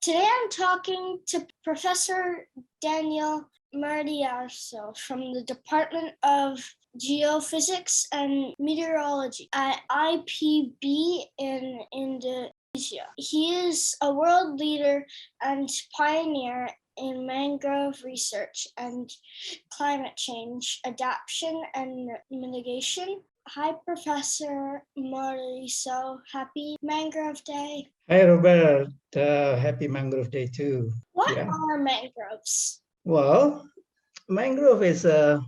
Today I'm talking to Professor Daniel Murdiyarso from the Department of Geophysics and Meteorology at IPB in Indonesia. He is a world leader and pioneer in mangrove research and climate change, adaptation, and mitigation. Hi, Professor Murdiyarso. Happy Mangrove Day. Hi, Robert. Happy Mangrove Day too. What are mangroves? Well, mangrove is a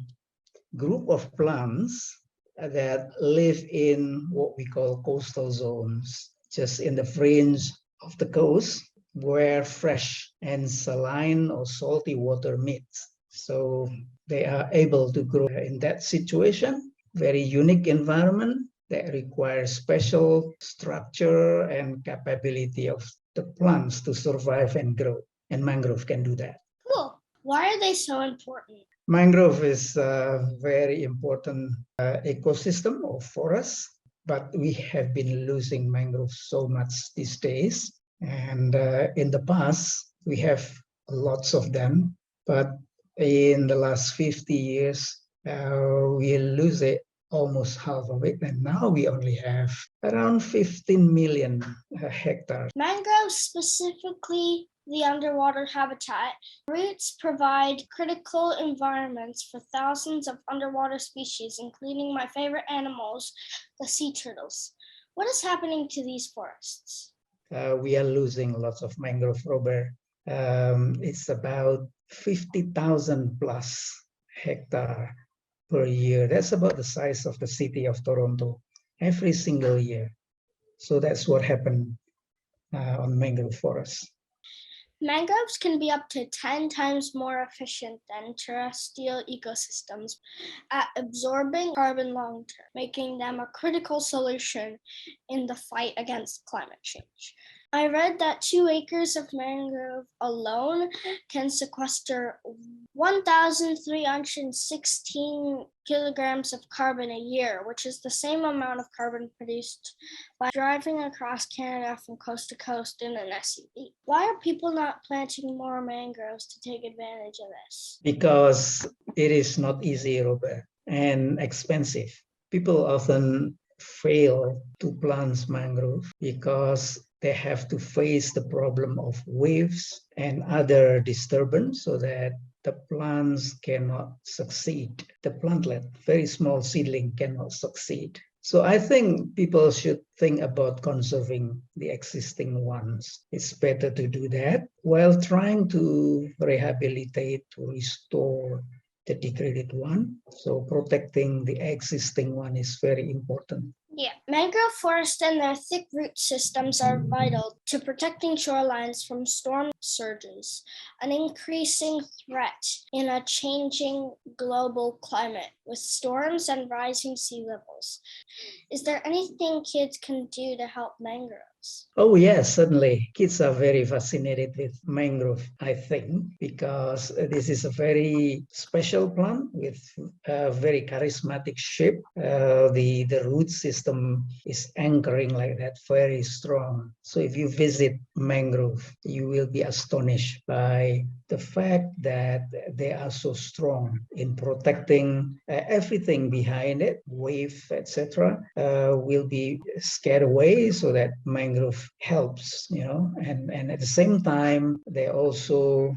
group of plants that live in what we call coastal zones, just in the fringe of the coast where fresh and saline or salty water meet. So they are able to grow in that situation, very unique environment that requires special structure and capability of the plants to survive and grow. And mangrove can do that. Cool. Why are they so important? Mangrove is a very important ecosystem of forest, but we have been losing mangroves so much these days. And in the past, we have lots of them, but in the last 50 years, we lose it almost half of it, and now we only have around 15 million hectares. Mangroves, specifically the underwater habitat, roots provide critical environments for thousands of underwater species, including my favorite animals, the sea turtles. What is happening to these forests? We are losing lots of mangrove, Robert. It's about 50,000 plus hectare per year. That's about the size of the city of Toronto every single year. So that's what happened on mangrove forests. Mangroves can be up to 10 times more efficient than terrestrial ecosystems at absorbing carbon long term, making them a critical solution in the fight against climate change. I read that 2 acres of mangrove alone can sequester 1,316 kilograms of carbon a year, which is the same amount of carbon produced by driving across Canada from coast to coast in an SUV. Why are people not planting more mangroves to take advantage of this? Because it is not easy, Robert, and expensive. People often fail to plant mangrove because they have to face the problem of waves and other disturbance so that the plants cannot succeed. The plantlet, very small seedling, cannot succeed. So I think people should think about conserving the existing ones. It's better to do that while trying to rehabilitate, to restore the degraded one. So protecting the existing one is very important. Yeah, mangrove forests and their thick root systems are vital to protecting shorelines from storm surges, an increasing threat in a changing global climate with storms and rising sea levels. Is there anything kids can do to help mangroves? Oh, yes, certainly. Kids are very fascinated with mangrove, I think, because this is a very special plant with a very charismatic shape. The root system is anchoring like that, very strong. So if you visit mangrove, you will be astonished by the fact that they are so strong in protecting everything behind it, wave, etc., will be scared away so that mangrove helps, and at the same time, they also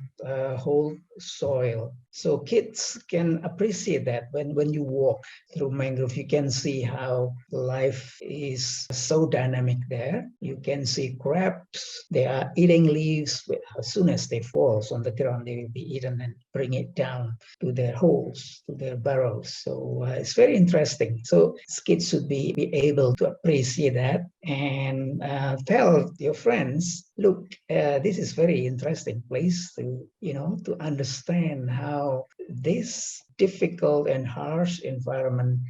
hold soil. So kids can appreciate that when you walk through mangrove, you can see how life is so dynamic there. You can see crabs, they are eating leaves. As soon as they fall on the ground, they will be eaten and bring it down to their holes, to their burrows. So it's very interesting. So kids should be able to appreciate that and tell your friends, look, this is very interesting place to understand how this difficult and harsh environment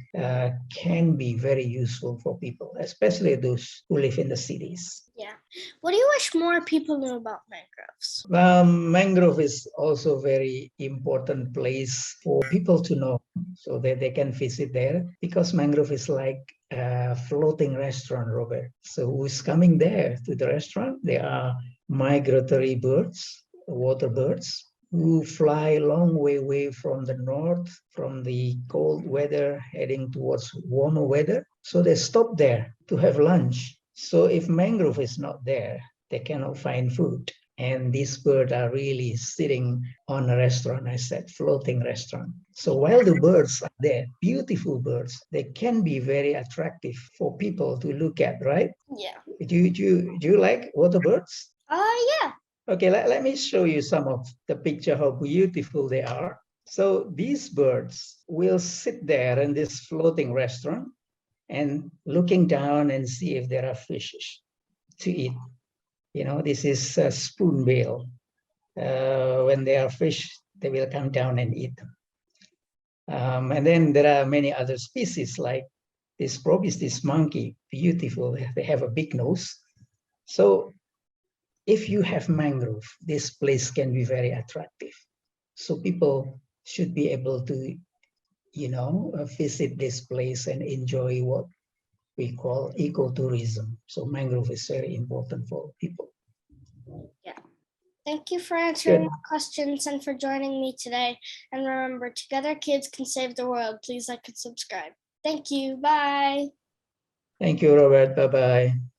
can be very useful for people, especially those who live in the cities. Yeah. What do you wish more people knew about mangroves? Mangrove is also a very important place for people to know so that they can visit there, because mangrove is like a floating restaurant, Robert. So who's coming there to the restaurant? They are migratory birds, water birds, who fly long way away from the north, from the cold weather, heading towards warmer weather. So they stop there to have lunch. So if mangrove is not there, they cannot find food. And these birds are really sitting on a restaurant, I said, floating restaurant. So while the birds are there, beautiful birds, they can be very attractive for people to look at, right? Yeah. Do you like water birds? Yeah. Okay, let me show you some of the picture, how beautiful they are. So these birds will sit there in this floating restaurant and looking down and see if there are fishes to eat. This is a spoonbill. When there are fish, they will come down and eat them. And then there are many other species like this Prof is this monkey, beautiful. They have a big nose. So if you have mangrove, this place can be very attractive. So people should be able to, visit this place and enjoy what we call ecotourism. So mangrove is very important for people. Yeah. Thank you for answering Good. my questions and for joining me today. And remember, together kids can save the world. Please like and subscribe. Thank you. Bye. Thank you, Robert. Bye-bye.